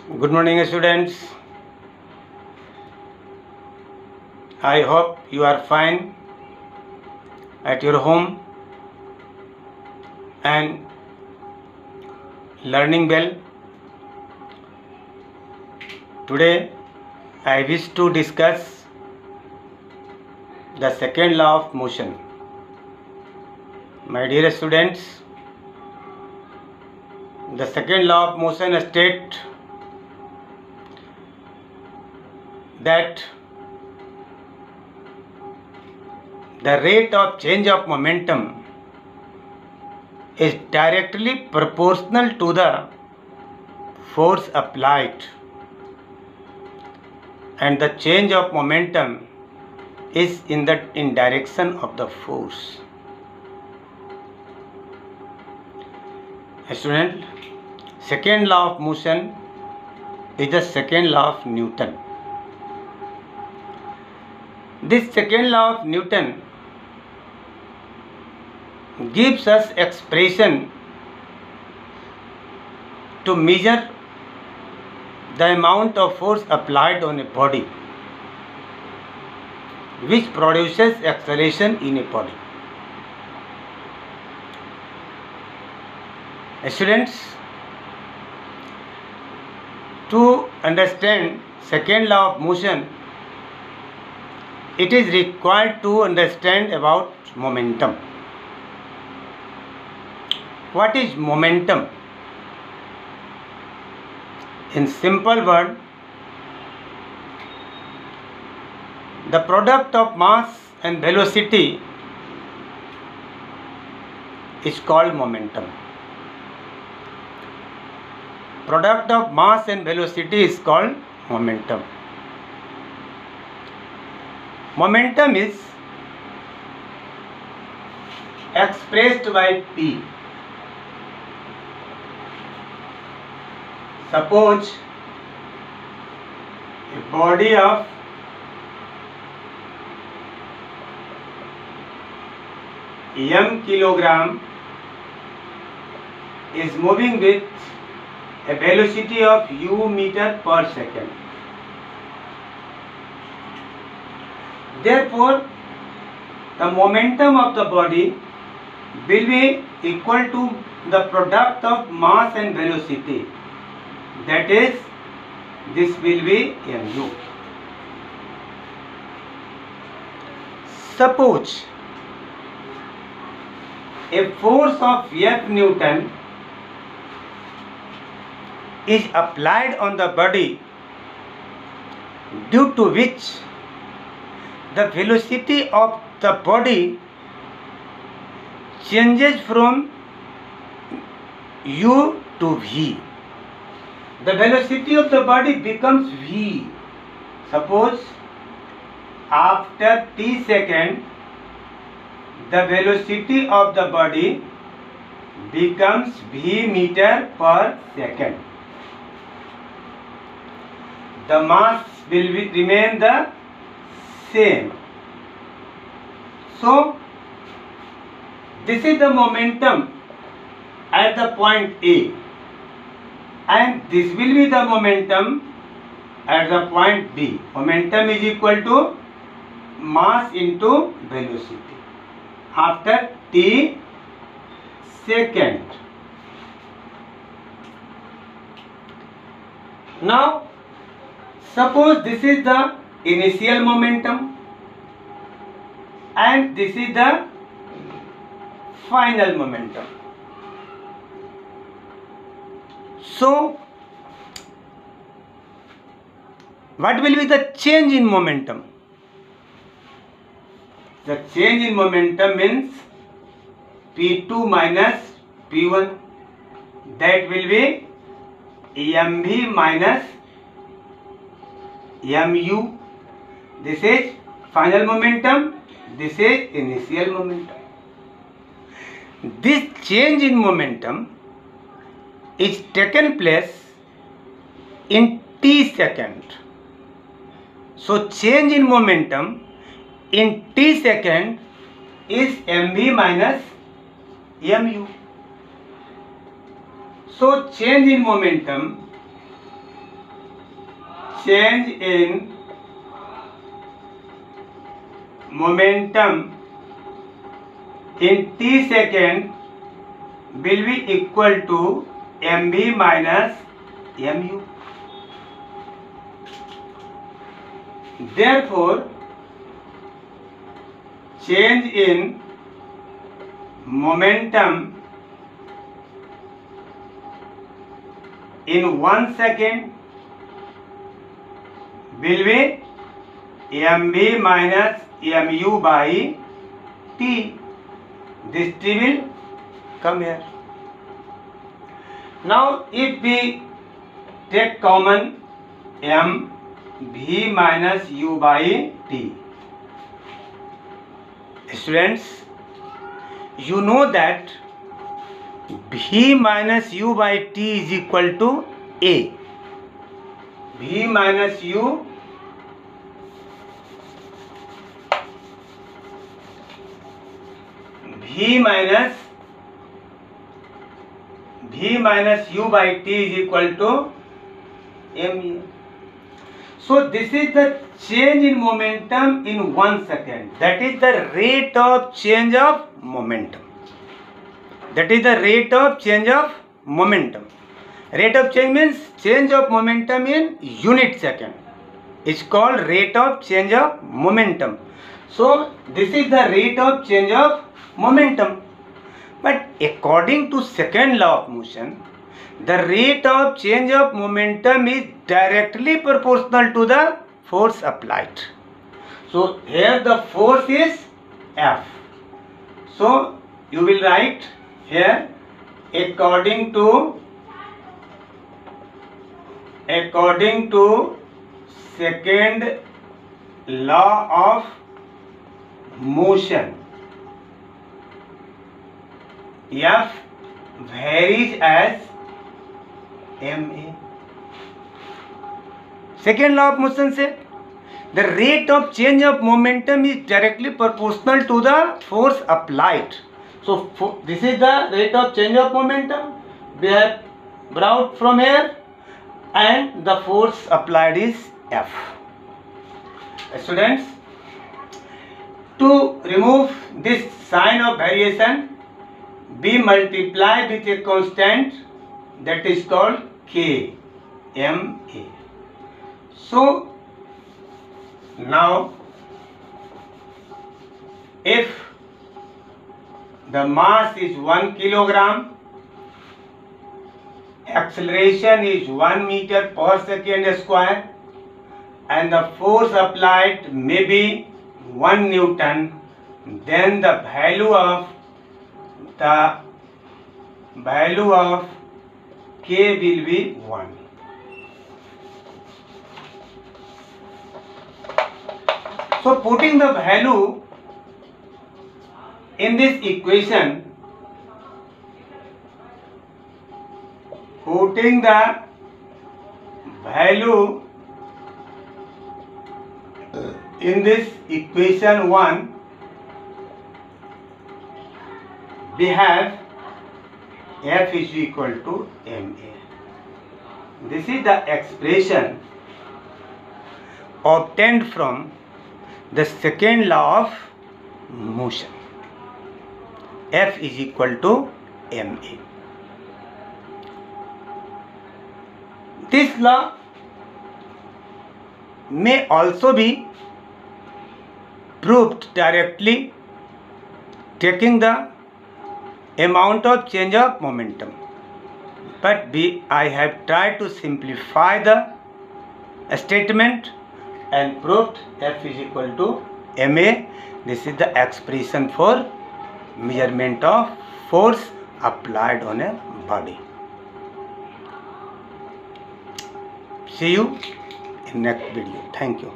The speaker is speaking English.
Good morning, students. I hope you are fine at your home and learning well. Today, I wish to discuss the second law of motion. My dear students, the second law of motion states that the rate of change of momentum is directly proportional to the force applied, and the change of momentum is in direction of the force. Student, second law of motion is the second law of Newton. This second law of Newton gives us expression to measure the amount of force applied on a body which produces acceleration in a body. Students, to understand second law of motion, it is required to understand about momentum. What is momentum? In simple word, the product of mass and velocity is called momentum. Product of mass and velocity is called momentum. Momentum is expressed by P. Suppose a body of m kilogram is moving with a velocity of u meter per second. Therefore, the momentum of the body will be equal to the product of mass and velocity. That is, this will be mu. Suppose a force of F Newton is applied on the body, due to which the velocity of the body changes from u to v. The velocity of the body becomes v. Suppose after t second, the velocity of the body becomes v meter per second. The mass will remain the same. So, this is the momentum at the point A, and this will be the momentum at the point B. Momentum is equal to mass into velocity after t second. Now, suppose this is the initial momentum and this is the final momentum. So, what will be the change in momentum? The change in momentum means P2 minus P1. That will be mv minus mu. This is final momentum, this is initial momentum. This change in momentum is taken place in t second. So, change in momentum in t second is mv minus mu. So, change in momentum change in momentum in t second will be equal to mv minus mu. Therefore, change in momentum in 1 second will be mv minus mu by t. This t will come here. Now, if we take common m v minus u by t, students, you know that v minus u by t is equal to a. V minus u u by t is equal to mu. So this is the change in momentum in 1 second. That is the rate of change of momentum. That is the rate of change of momentum. Rate of change means change of momentum in unit second. It's called rate of change of momentum. So this is the rate of change of momentum. But according to second law of motion, the rate of change of momentum is directly proportional to the force applied. So here the force is F. So you will write here according to second law of motion, F varies as ma. Second law of motion said the rate of change of momentum is directly proportional to the force applied. So this is the rate of change of momentum we have brought from here, and the force applied is F. Students, to remove this sign of variation, we multiply with a constant that is called K, ma. So now if the mass is 1 kilogram, acceleration is 1 meter per second square, and the force applied may be 1 Newton, then the value of K will be 1. So putting the value in this equation, putting the value in this equation 1, we have F is equal to ma. This is the expression obtained from the second law of motion. F is equal to ma. This law may also be proved directly taking the amount of change of momentum, but I have tried to simplify the statement and proved F is equal to ma. This is the expression for measurement of force applied on a body. See you in next video. Thank you.